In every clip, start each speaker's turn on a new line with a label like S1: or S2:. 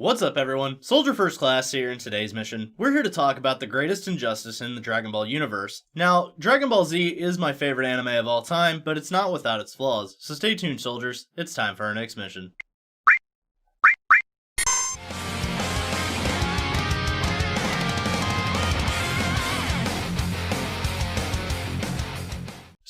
S1: What's up everyone, Soldier First Class here. In today's mission, we're here to talk about the greatest injustice in the Dragon Ball universe. Now, Dragon Ball Z is my favorite anime of all time, but it's not without its flaws, so stay tuned soldiers, it's time for our next mission.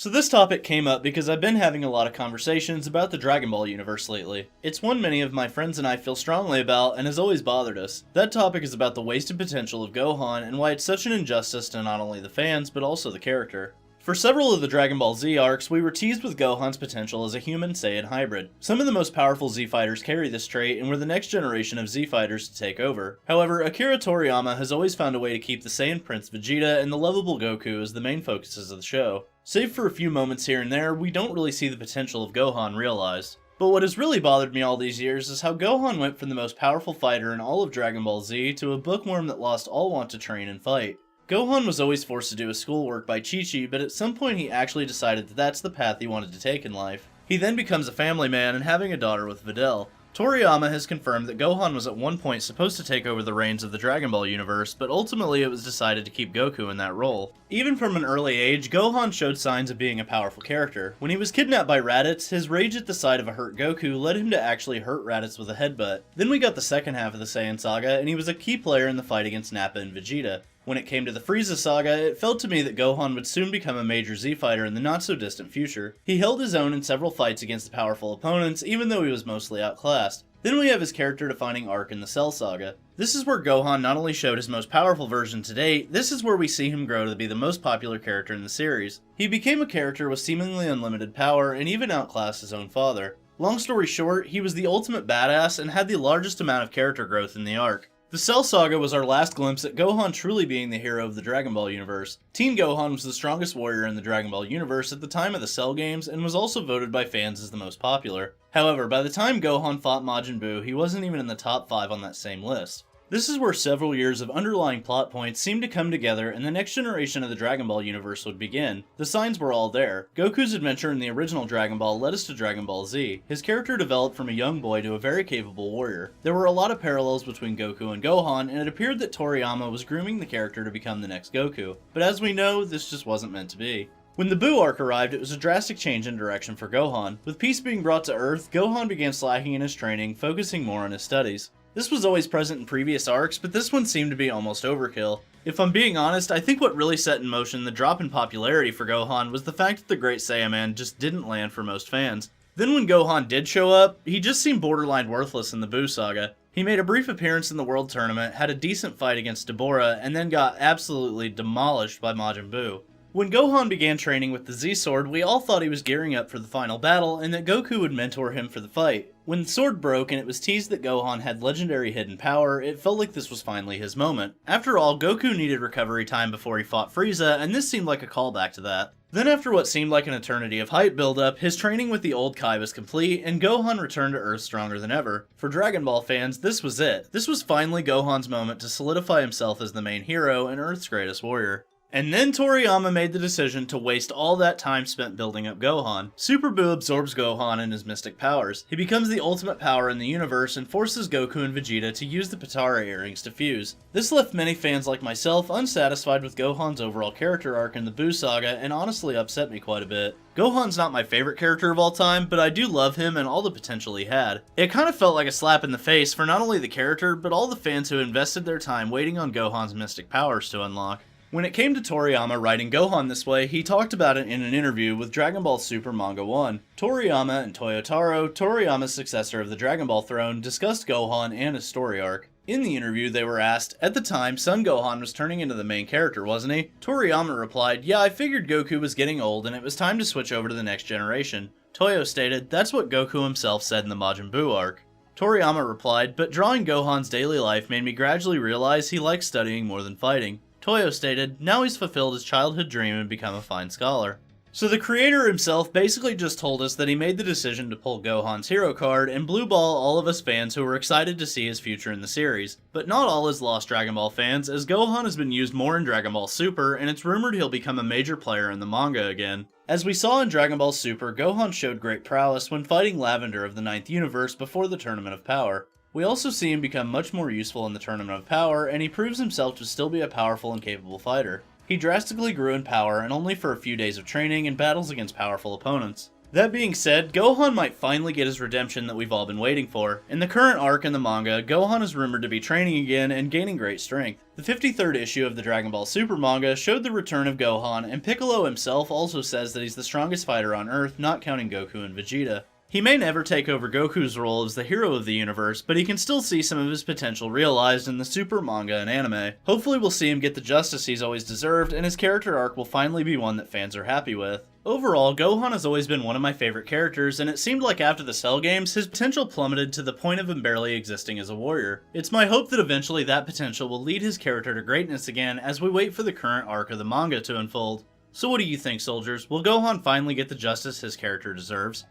S1: So this topic came up because I've been having a lot of conversations about the Dragon Ball universe lately. It's one many of my friends and I feel strongly about and has always bothered us. That topic is about the wasted potential of Gohan and why it's such an injustice to not only the fans, but also the character. For several of the Dragon Ball Z arcs, we were teased with Gohan's potential as a human Saiyan hybrid. Some of the most powerful Z fighters carry this trait and were the next generation of Z fighters to take over. However, Akira Toriyama has always found a way to keep the Saiyan Prince Vegeta and the lovable Goku as the main focuses of the show. Save for a few moments here and there, we don't really see the potential of Gohan realized. But what has really bothered me all these years is how Gohan went from the most powerful fighter in all of Dragon Ball Z to a bookworm that lost all want to train and fight. Gohan was always forced to do his schoolwork by Chi-Chi, but at some point he actually decided that that's the path he wanted to take in life. He then becomes a family man and having a daughter with Videl. Toriyama has confirmed that Gohan was at one point supposed to take over the reins of the Dragon Ball universe, but ultimately it was decided to keep Goku in that role. Even from an early age, Gohan showed signs of being a powerful character. When he was kidnapped by Raditz, his rage at the sight of a hurt Goku led him to actually hurt Raditz with a headbutt. Then we got the second half of the Saiyan saga, and he was a key player in the fight against Nappa and Vegeta. When it came to the Frieza saga, it felt to me that Gohan would soon become a major Z fighter in the not-so-distant future. He held his own in several fights against powerful opponents, even though he was mostly outclassed. Then we have his character-defining arc in the Cell saga. This is where Gohan not only showed his most powerful version to date, this is where we see him grow to be the most popular character in the series. He became a character with seemingly unlimited power and even outclassed his own father. Long story short, he was the ultimate badass and had the largest amount of character growth in the arc. The Cell Saga was our last glimpse at Gohan truly being the hero of the Dragon Ball universe. Teen Gohan was the strongest warrior in the Dragon Ball universe at the time of the Cell games and was also voted by fans as the most popular. However, by the time Gohan fought Majin Buu, he wasn't even in the top 5 on that same list. This is where several years of underlying plot points seemed to come together and the next generation of the Dragon Ball universe would begin. The signs were all there. Goku's adventure in the original Dragon Ball led us to Dragon Ball Z. His character developed from a young boy to a very capable warrior. There were a lot of parallels between Goku and Gohan, and it appeared that Toriyama was grooming the character to become the next Goku. But as we know, this just wasn't meant to be. When the Buu arc arrived, it was a drastic change in direction for Gohan. With peace being brought to Earth, Gohan began slacking in his training, focusing more on his studies. This was always present in previous arcs, but this one seemed to be almost overkill. If I'm being honest, I think what really set in motion the drop in popularity for Gohan was the fact that the Great Saiyaman just didn't land for most fans. Then when Gohan did show up, he just seemed borderline worthless in the Buu saga. He made a brief appearance in the World Tournament, had a decent fight against Deborah, and then got absolutely demolished by Majin Buu. When Gohan began training with the Z-Sword, we all thought he was gearing up for the final battle and that Goku would mentor him for the fight. When the sword broke and it was teased that Gohan had legendary hidden power, it felt like this was finally his moment. After all, Goku needed recovery time before he fought Frieza, and this seemed like a callback to that. Then after what seemed like an eternity of hype buildup, his training with the old Kai was complete, and Gohan returned to Earth stronger than ever. For Dragon Ball fans, this was it. This was finally Gohan's moment to solidify himself as the main hero and Earth's greatest warrior. And then Toriyama made the decision to waste all that time spent building up Gohan. Super Buu absorbs Gohan and his mystic powers. He becomes the ultimate power in the universe and forces Goku and Vegeta to use the Potara earrings to fuse. This left many fans like myself unsatisfied with Gohan's overall character arc in the Buu saga and honestly upset me quite a bit. Gohan's not my favorite character of all time, but I do love him and all the potential he had. It kind of felt like a slap in the face for not only the character, but all the fans who invested their time waiting on Gohan's mystic powers to unlock. When it came to Toriyama writing Gohan this way, he talked about it in an interview with Dragon Ball Super Manga 1. Toriyama and Toyotaro, Toriyama's successor of the Dragon Ball throne, discussed Gohan and his story arc. In the interview, they were asked, at the time, Son Gohan was turning into the main character, wasn't he? Toriyama replied, yeah, I figured Goku was getting old and it was time to switch over to the next generation. Toyo stated, that's what Goku himself said in the Majin Buu arc. Toriyama replied, but drawing Gohan's daily life made me gradually realize he likes studying more than fighting. Toyo stated, now he's fulfilled his childhood dream and become a fine scholar. So the creator himself basically just told us that he made the decision to pull Gohan's hero card and blue ball all of us fans who were excited to see his future in the series. But not all is lost Dragon Ball fans, as Gohan has been used more in Dragon Ball Super and it's rumored he'll become a major player in the manga again. As we saw in Dragon Ball Super, Gohan showed great prowess when fighting Lavender of the Ninth Universe before the Tournament of Power. We also see him become much more useful in the Tournament of Power, and he proves himself to still be a powerful and capable fighter. He drastically grew in power and only for a few days of training and battles against powerful opponents. That being said, Gohan might finally get his redemption that we've all been waiting for. In the current arc in the manga, Gohan is rumored to be training again and gaining great strength. The 53rd issue of the Dragon Ball Super manga showed the return of Gohan, and Piccolo himself also says that he's the strongest fighter on Earth, not counting Goku and Vegeta. He may never take over Goku's role as the hero of the universe, but he can still see some of his potential realized in the Super manga and anime. Hopefully we'll see him get the justice he's always deserved, and his character arc will finally be one that fans are happy with. Overall, Gohan has always been one of my favorite characters, and it seemed like after the Cell games, his potential plummeted to the point of him barely existing as a warrior. It's my hope that eventually that potential will lead his character to greatness again as we wait for the current arc of the manga to unfold. So what do you think, soldiers? Will Gohan finally get the justice his character deserves?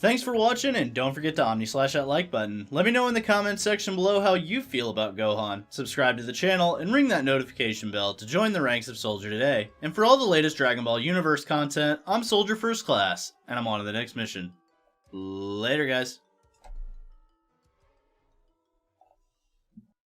S1: Thanks for watching, and don't forget to omni-slash that like button. Let me know in the comments section below how you feel about Gohan. Subscribe to the channel, and ring that notification bell to join the ranks of Soldier today. And for all the latest Dragon Ball Universe content, I'm Soldier First Class, and I'm on to the next mission. Later, guys.